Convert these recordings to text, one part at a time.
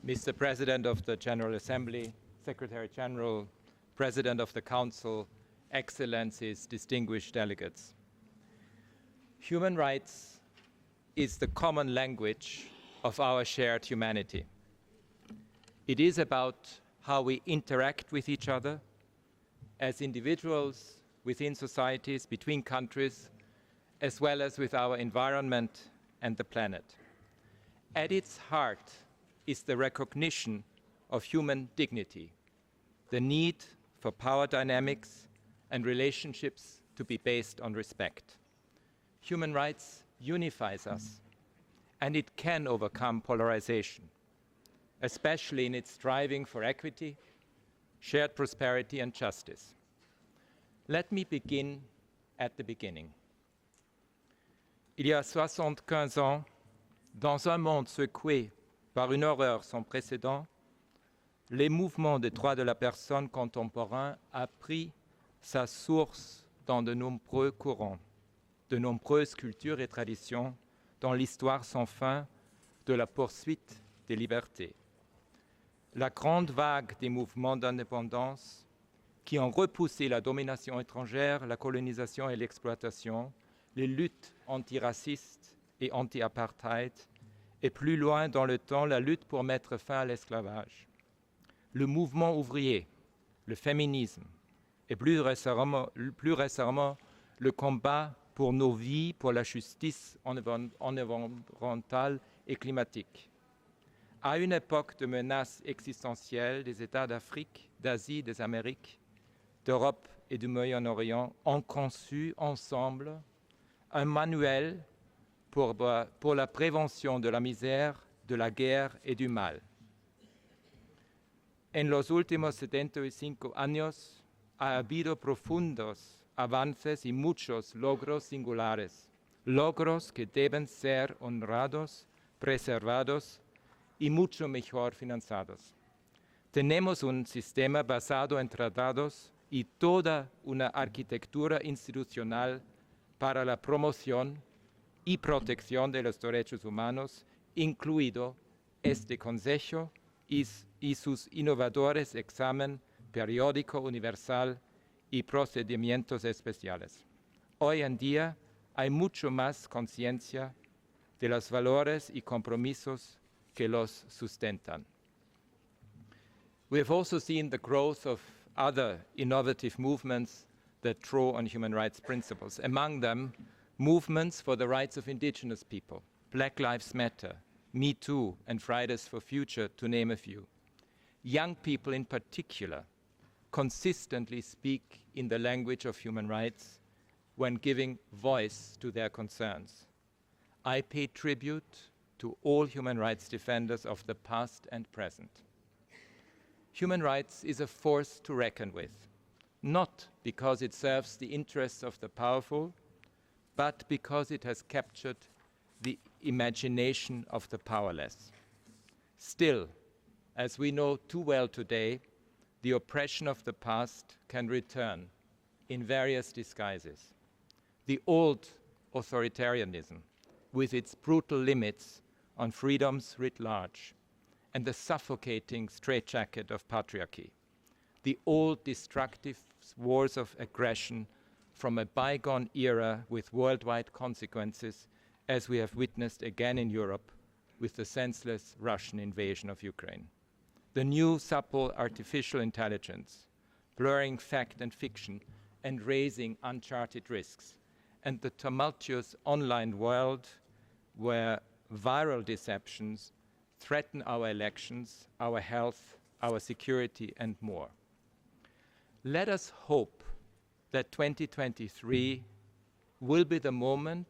Mr. President of the General Assembly, Secretary General, President of the Council, Excellencies, distinguished delegates. Human rights is the common language of our shared humanity. It is about how we interact with each other as individuals, within societies, between countries, as well as with our environment and the planet. At its heart is the recognition of human dignity, the need for power dynamics and relationships to be based on respect. Human rights unifies us, and it can overcome polarization, especially in its striving for equity, shared prosperity and justice. Let me begin at the beginning. Il y a 75 ans, dans un monde secoué par une horreur sans précédent, les mouvements des droits de la personne contemporains a pris sa source dans de nombreux courants, de nombreuses cultures et traditions dans l'histoire sans fin de la poursuite des libertés. La grande vague des mouvements d'indépendance qui ont repoussé la domination étrangère, la colonisation et l'exploitation, les luttes antiracistes et anti-apartheid, et plus loin dans le temps, la lutte pour mettre fin à l'esclavage. Le mouvement ouvrier, le féminisme, et plus récemment le combat pour nos vies, pour la justice environnementale et climatique. À une époque de menaces existentielles, des États d'Afrique, d'Asie, des Amériques, d'Europe et du Moyen-Orient ont conçu ensemble un manuel pour la prévention de la misère, de la guerre et du mal. En los últimos 75 años ha habido profundos avances y muchos logros singulares, logros que deben ser honrados, preservados y mucho mejor financiados. Tenemos un sistema basado en tratados y toda una arquitectura institucional para la promoción y protección de los derechos humanos, incluido este Consejo y sus innovadores examen periódico universal y procedimientos especiales. Hoy en día hay mucho más conciencia de los valores y compromisos que los sustentan. We have also seen the growth of other innovative movements that draw on human rights principles. Among them, movements for the rights of indigenous people, Black Lives Matter, Me Too, and Fridays for Future, to name a few. Young people in particular consistently speak in the language of human rights when giving voice to their concerns. I pay tribute to all human rights defenders of the past and present. Human rights is a force to reckon with, not because it serves the interests of the powerful, but because it has captured the imagination of the powerless. Still, as we know too well today, the oppression of the past can return in various disguises. The old authoritarianism, with its brutal limits on freedoms writ large, and the suffocating straitjacket of patriarchy. The old destructive wars of aggression from a bygone era with worldwide consequences, as we have witnessed again in Europe with the senseless Russian invasion of Ukraine. The new supple artificial intelligence, blurring fact and fiction and raising uncharted risks, and the tumultuous online world where viral deceptions threaten our elections, our health, our security, and more. Let us hope that 2023 will be the moment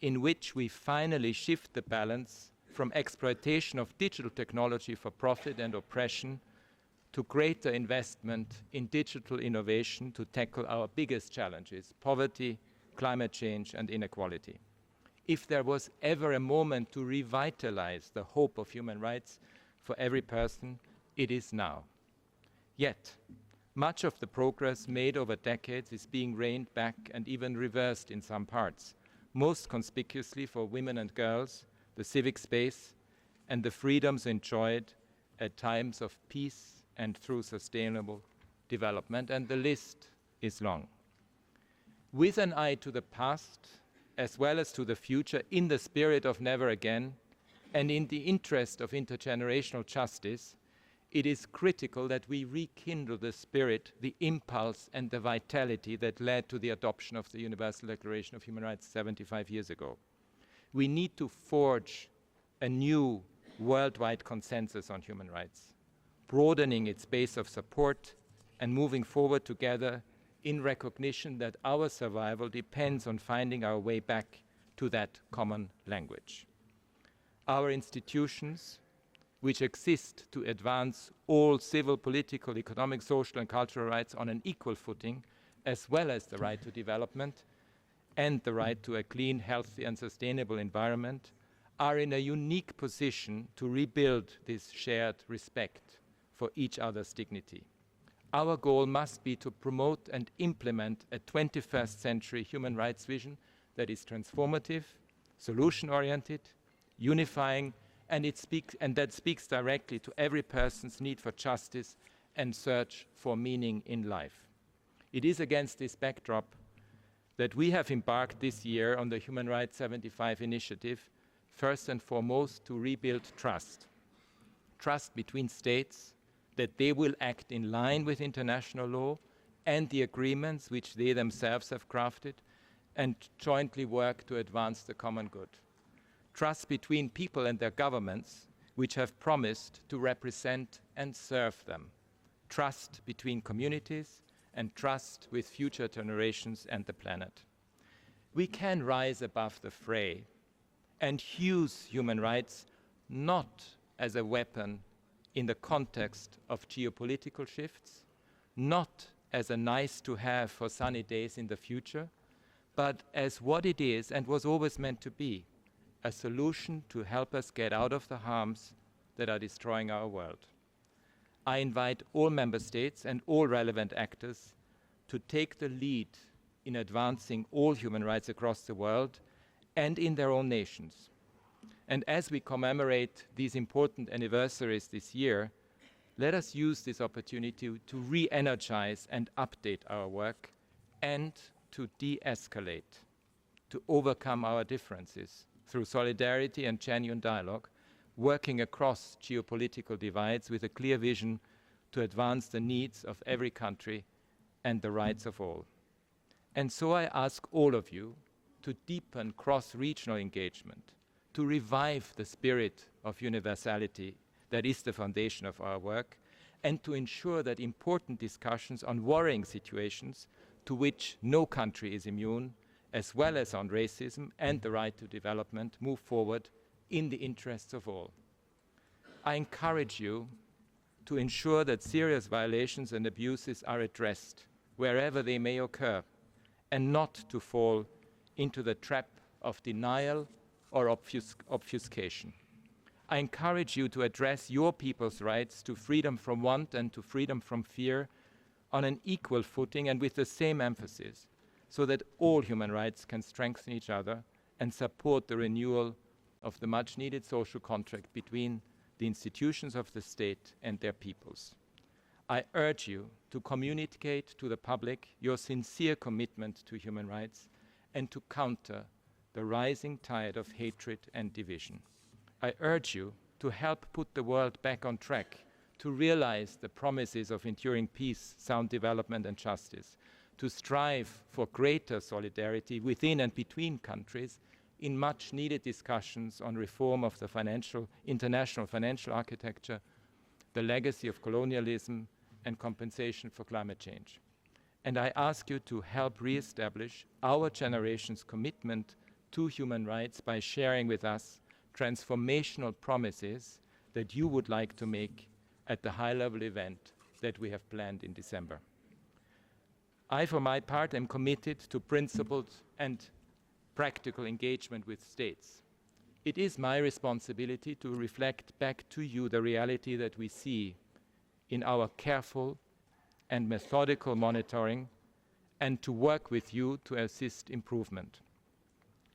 in which we finally shift the balance from exploitation of digital technology for profit and oppression to greater investment in digital innovation to tackle our biggest challenges, poverty, climate change, and inequality. If there was ever a moment to revitalize the hope of human rights for every person, it is now. Yet, much of the progress made over decades is being reined back and even reversed in some parts, most conspicuously for women and girls, the civic space, and the freedoms enjoyed at times of peace and through sustainable development, and the list is long. With an eye to the past, as well as to the future, in the spirit of never again, and in the interest of intergenerational justice, it is critical that we rekindle the spirit, the impulse, and the vitality that led to the adoption of the Universal Declaration of Human Rights 75 years ago. We need to forge a new worldwide consensus on human rights, broadening its base of support and moving forward together in recognition that our survival depends on finding our way back to that common language. Our institutions, which exist to advance all civil, political, economic, social, and cultural rights on an equal footing, as well as the right to development and the right to a clean, healthy, and sustainable environment, are in a unique position to rebuild this shared respect for each other's dignity. Our goal must be to promote and implement a 21st century human rights vision that is transformative, solution-oriented, unifying, and that speaks directly to every person's need for justice and search for meaning in life. It is against this backdrop that we have embarked this year on the Human Rights 75 initiative, first and foremost to rebuild trust. Trust between states, that they will act in line with international law and the agreements which they themselves have crafted, and jointly work to advance the common good. Trust between people and their governments, which have promised to represent and serve them. Trust between communities, and trust with future generations and the planet. We can rise above the fray and use human rights not as a weapon in the context of geopolitical shifts, not as a nice to have for sunny days in the future, but as what it is and was always meant to be, a solution to help us get out of the harms that are destroying our world. I invite all member states and all relevant actors to take the lead in advancing all human rights across the world and in their own nations. And as we commemorate these important anniversaries this year, let us use this opportunity to re-energize and update our work and to de-escalate, to overcome our differences through solidarity and genuine dialogue, working across geopolitical divides with a clear vision to advance the needs of every country and the rights of all. And so I ask all of you to deepen cross-regional engagement, to revive the spirit of universality that is the foundation of our work, and to ensure that important discussions on worrying situations to which no country is immune, as well as on racism and the right to development, move forward in the interests of all. I encourage you to ensure that serious violations and abuses are addressed wherever they may occur, and not to fall into the trap of denial or obfuscation. I encourage you to address your people's rights to freedom from want and to freedom from fear on an equal footing and with the same emphasis, so that all human rights can strengthen each other and support the renewal of the much-needed social contract between the institutions of the state and their peoples. I urge you to communicate to the public your sincere commitment to human rights and to counter the rising tide of hatred and division. I urge you to help put the world back on track, to realize the promises of enduring peace, sound development, and justice, to strive for greater solidarity within and between countries in much-needed discussions on reform of the international financial architecture, the legacy of colonialism, and compensation for climate change. And I ask you to help re-establish our generation's commitment to human rights by sharing with us transformational promises that you would like to make at the high-level event that we have planned in December. I, for my part, am committed to principled and practical engagement with states. It is my responsibility to reflect back to you the reality that we see in our careful and methodical monitoring, and to work with you to assist improvement.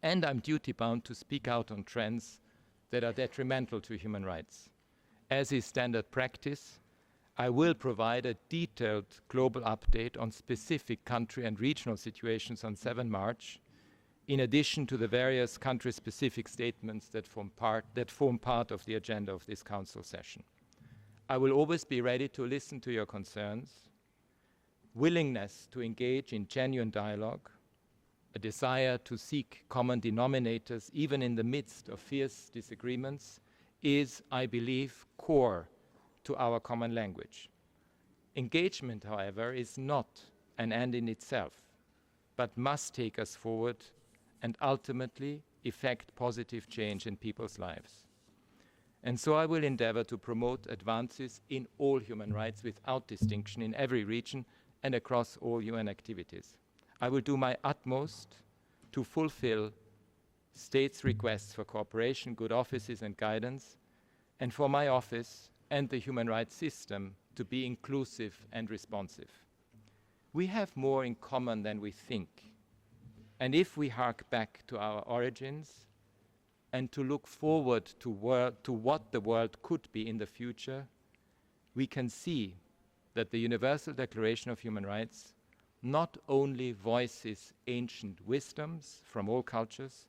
And I'm duty-bound to speak out on trends that are detrimental to human rights As is standard practice, I will provide a detailed global update on specific country and regional situations on 7 March, in addition to the various country-specific statements that form part of the agenda of this Council session. I will always be ready to listen to your concerns, willingness to engage in genuine dialogue, a desire to seek common denominators even in the midst of fierce disagreements is, I believe, core to our common language. Engagement, however, is not an end in itself, but must take us forward and ultimately effect positive change in people's lives. And so I will endeavor to promote advances in all human rights without distinction in every region and across all UN activities. I will do my utmost to fulfill states' requests for cooperation, good offices and guidance, and for my office and the human rights system to be inclusive and responsive. We have more in common than we think. And if we hark back to our origins and to look forward to what the world could be in the future, we can see that the Universal Declaration of Human Rights not only voices ancient wisdoms from all cultures,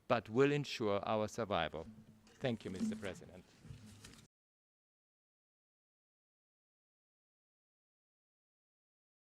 but will ensure our survival. Thank you, Mr. President.